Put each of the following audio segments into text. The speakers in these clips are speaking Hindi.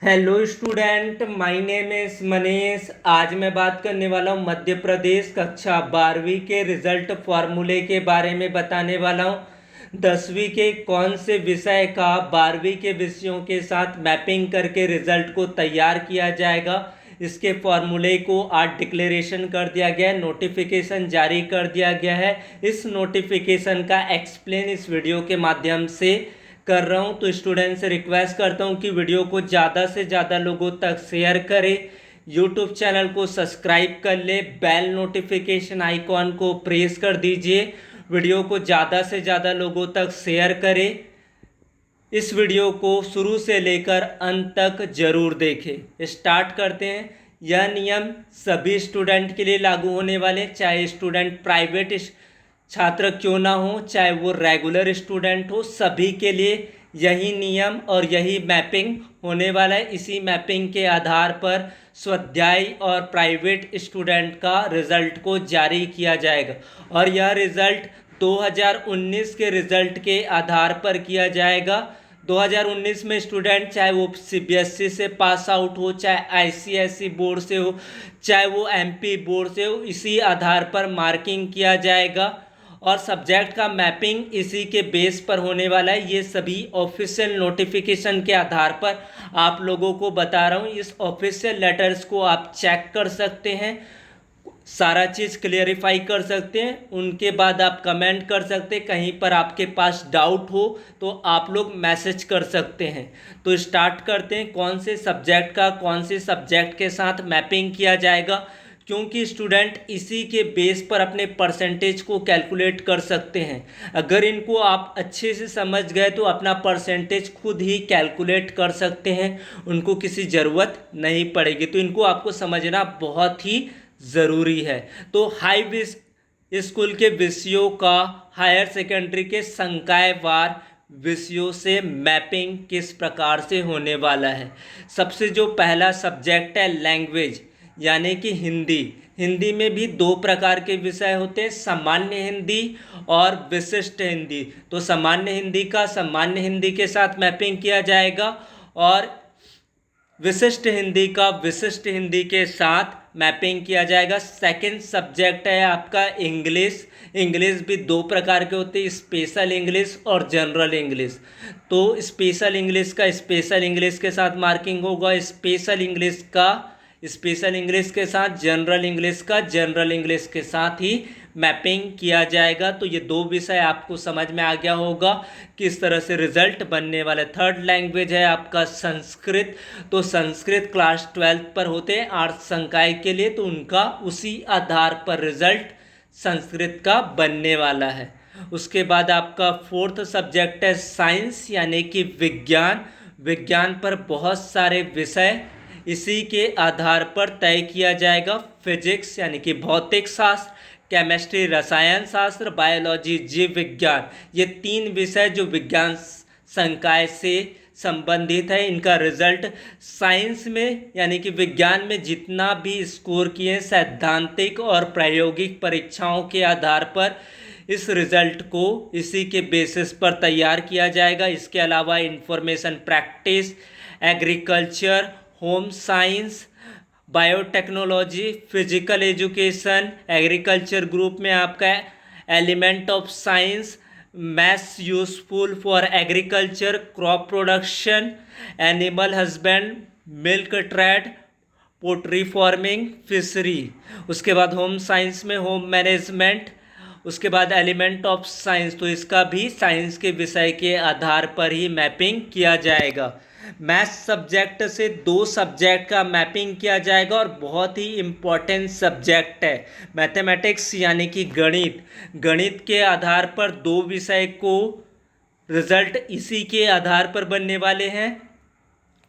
Hello student, my name is Manish. आज मैं बात करने वाला हूँ मध्य प्रदेश कक्षा 12वीं के रिजल्ट फार्मूले के बारे में बताने वाला हूँ। 10वीं के कौन से विषय का 12वीं के विषयों के साथ मैपिंग करके रिजल्ट को तैयार किया जाएगा, इसके फार्मूले को आज डिक्लेरेशन कर दिया गया है, नोटिफिकेशन जारी कर दिया गया है। इस नोटिफिकेशन का एक्सप्लेन इस वीडियो के माध्यम से कर रहा हूँ। तो स्टूडेंट से रिक्वेस्ट करता हूँ कि वीडियो को ज़्यादा से ज़्यादा लोगों तक शेयर करें, यूट्यूब चैनल को सब्सक्राइब कर ले, बेल नोटिफिकेशन आइकॉन को प्रेस कर दीजिए, वीडियो को ज़्यादा से ज़्यादा लोगों तक शेयर करें। इस वीडियो को शुरू से लेकर अंत तक जरूर देखें। स्टार्ट करते हैं। यह नियम सभी स्टूडेंट के लिए लागू होने वाले, चाहे स्टूडेंट प्राइवेट छात्र क्यों ना हो, चाहे वो रेगुलर स्टूडेंट हो, सभी के लिए यही नियम और यही मैपिंग होने वाला है। इसी मैपिंग के आधार पर स्वाध्याय और प्राइवेट स्टूडेंट का रिज़ल्ट को जारी किया जाएगा और यह रिज़ल्ट 2019 के रिज़ल्ट के आधार पर किया जाएगा। 2019 में स्टूडेंट चाहे वो सीबीएसई से पास आउट हो, चाहे आईसीएसई बोर्ड से हो, चाहे वो एमपी बोर्ड से हो, इसी आधार पर मार्किंग किया जाएगा और सब्जेक्ट का मैपिंग इसी के बेस पर होने वाला है। ये सभी ऑफिशियल नोटिफिकेशन के आधार पर आप लोगों को बता रहा हूँ। इस ऑफिशियल लेटर्स को आप चेक कर सकते हैं, सारा चीज़ क्लियरिफाई कर सकते हैं, उनके बाद आप कमेंट कर सकते हैं। कहीं पर आपके पास डाउट हो तो आप लोग मैसेज कर सकते हैं। तो स्टार्ट करते हैं, कौन से सब्जेक्ट का कौन से सब्जेक्ट के साथ मैपिंग किया जाएगा, क्योंकि स्टूडेंट इसी के बेस पर अपने परसेंटेज को कैलकुलेट कर सकते हैं। अगर इनको आप अच्छे से समझ गए तो अपना परसेंटेज खुद ही कैलकुलेट कर सकते हैं, उनको किसी ज़रूरत नहीं पड़ेगी। तो इनको आपको समझना बहुत ही ज़रूरी है। तो हाई स्कूल के विषयों का हायर सेकेंडरी के संकायवार विषयों से मैपिंग किस प्रकार से होने वाला है। सबसे जो पहला सब्जेक्ट है लैंग्वेज, यानी कि हिंदी। हिंदी में भी दो प्रकार के विषय होते हैं, सामान्य हिंदी और विशिष्ट हिंदी। तो सामान्य हिंदी का सामान्य हिंदी के साथ मैपिंग किया जाएगा और विशिष्ट हिंदी का विशिष्ट हिंदी के साथ मैपिंग किया जाएगा। सेकंड सब्जेक्ट है आपका इंग्लिश। इंग्लिश भी दो प्रकार के होते हैं, स्पेशल इंग्लिश और जनरल इंग्लिश। तो स्पेशल इंग्लिश का स्पेशल इंग्लिश के साथ मार्किंग होगा, स्पेशल इंग्लिश का स्पेशल इंग्लिश के साथ, जनरल इंग्लिश का जनरल इंग्लिश के साथ ही मैपिंग किया जाएगा। तो ये दो विषय आपको समझ में आ गया होगा किस तरह से रिजल्ट बनने वाला है। थर्ड लैंग्वेज है आपका संस्कृत। तो संस्कृत क्लास 12 पर होते हैं आर्ट्स संकाय के लिए, तो उनका उसी आधार पर रिजल्ट संस्कृत का बनने वाला है। उसके बाद आपका फोर्थ सब्जेक्ट है साइंस, यानी कि विज्ञान। विज्ञान पर बहुत सारे विषय इसी के आधार पर तय किया जाएगा। फिजिक्स यानी कि भौतिक शास्त्र, केमिस्ट्री रसायन शास्त्र, बायोलॉजी जीव विज्ञान, ये तीन विषय जो विज्ञान संकाय से संबंधित है, इनका रिजल्ट साइंस में यानी कि विज्ञान में जितना भी स्कोर किए सैद्धांतिक और प्रायोगिक परीक्षाओं के आधार पर इस रिज़ल्ट को इसी के बेसिस पर तैयार किया जाएगा। इसके अलावा information practice, agriculture, home science, biotechnology, physical education, agriculture group में आपका element of science, maths useful for agriculture, crop production, animal husband, milk trade, poultry farming, fishery. उसके बाद होम साइंस में होम मैनेजमेंट। उसके बाद एलिमेंट ऑफ साइंस, तो इसका भी साइंस के विषय के आधार पर ही मैपिंग किया जाएगा। मैथ्स सब्जेक्ट से दो सब्जेक्ट का मैपिंग किया जाएगा और बहुत ही इम्पॉर्टेंट सब्जेक्ट है मैथमेटिक्स, यानी कि गणित। गणित के आधार पर दो विषय को रिजल्ट इसी के आधार पर बनने वाले हैं।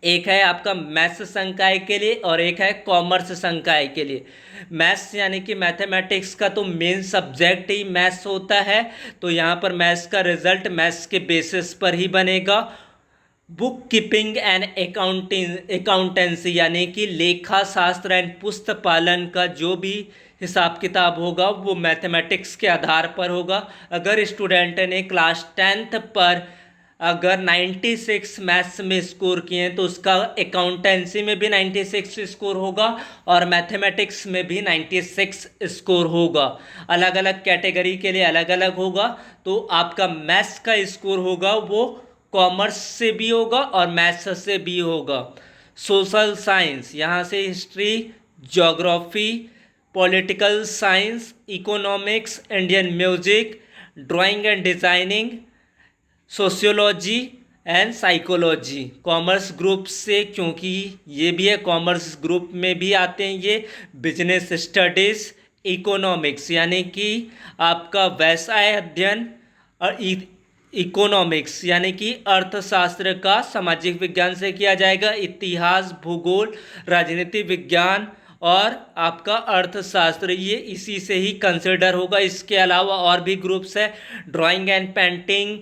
एक है आपका मैथ्स संकाय के लिए और एक है कॉमर्स संकाय के लिए। मैथ्स यानी कि मैथमेटिक्स का तो मेन सब्जेक्ट ही मैथ्स होता है, तो यहाँ पर मैथ्स का रिजल्ट मैथ्स के बेसिस पर ही बनेगा। बुक कीपिंग एंड अकाउंटेंसी, यानी कि लेखा शास्त्र एंड पुस्तक पालन का जो भी हिसाब किताब होगा वो मैथमेटिक्स के आधार पर होगा। अगर स्टूडेंट ने क्लास 10th पर अगर 96 मैथ्स में स्कोर किए हैं तो उसका अकाउंटेंसी में भी 96 स्कोर होगा और मैथमेटिक्स में भी 96 स्कोर होगा। अलग अलग कैटेगरी के लिए अलग अलग होगा। तो आपका मैथ्स का स्कोर होगा वो कॉमर्स से भी होगा और मैथ्स से भी होगा। सोशल साइंस, यहाँ से history, geography, political science, economics, Indian music, drawing and designing, sociology and psychology. Commerce group से, क्योंकि ये भी है कॉमर्स ग्रुप में भी आते हैं ये, बिजनेस स्टडीज़, इकोनॉमिक्स यानी कि आपका व्यवसाय अध्ययन, और इकोनॉमिक्स यानी कि अर्थशास्त्र का सामाजिक विज्ञान से किया जाएगा, इतिहास, भूगोल, राजनीति विज्ञान और आपका अर्थशास्त्र ये इसी से ही कंसिडर होगा। इसके अलावा और भी ग्रुप्स है, drawing and painting,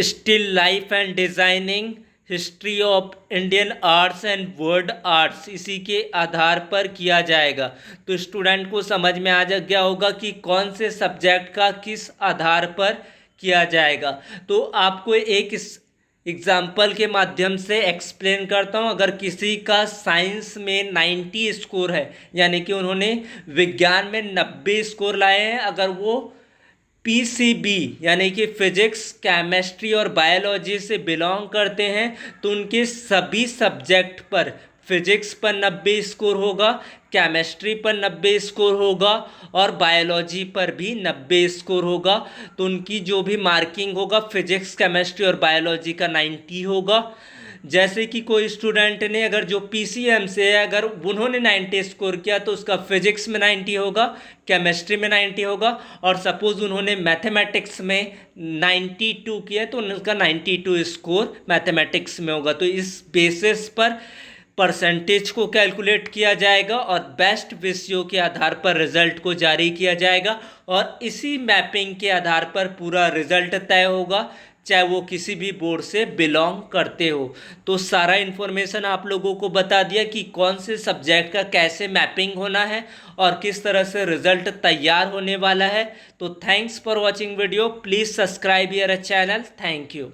still life and designing, history of Indian arts and world arts, इसी के आधार पर किया जाएगा। तो स्टूडेंट को समझ में आ गया होगा कि कौन से सब्जेक्ट का किस आधार पर किया जाएगा। तो आपको एक एग्जाम्पल के माध्यम से एक्सप्लेन करता हूँ। अगर किसी का साइंस में 90 स्कोर है, यानी कि उन्होंने विज्ञान में 90 स्कोर लाए हैं, अगर वो पीसीबी यानी कि फिजिक्स, केमिस्ट्री और बायोलॉजी से बिलोंग करते हैं, तो उनके सभी सब्जेक्ट पर फिजिक्स पर 90 स्कोर होगा, केमिस्ट्री पर 90 स्कोर होगा और बायोलॉजी पर भी 90 स्कोर होगा। तो उनकी जो भी मार्किंग होगा फिजिक्स, केमिस्ट्री और बायोलॉजी का 90 होगा। जैसे कि कोई स्टूडेंट ने अगर जो पीसीएम से है, अगर उन्होंने 90 स्कोर किया तो उसका फिजिक्स में 90 होगा, केमिस्ट्री में 90 होगा, और सपोज उन्होंने मैथमेटिक्स में 92 किया तो उनका 92 स्कोर मैथमेटिक्स में होगा। तो इस बेसिस पर परसेंटेज को कैलकुलेट किया जाएगा और बेस्ट विषयों के आधार पर रिजल्ट को जारी किया जाएगा और इसी मैपिंग के आधार पर पूरा रिजल्ट तय होगा, चाहे वो किसी भी बोर्ड से बिलोंग करते हो। तो सारा इन्फॉर्मेशन आप लोगों को बता दिया कि कौन से सब्जेक्ट का कैसे मैपिंग होना है और किस तरह से रिजल्ट तैयार होने वाला है। तो thanks for watching video, please subscribe here a channel. Thank you.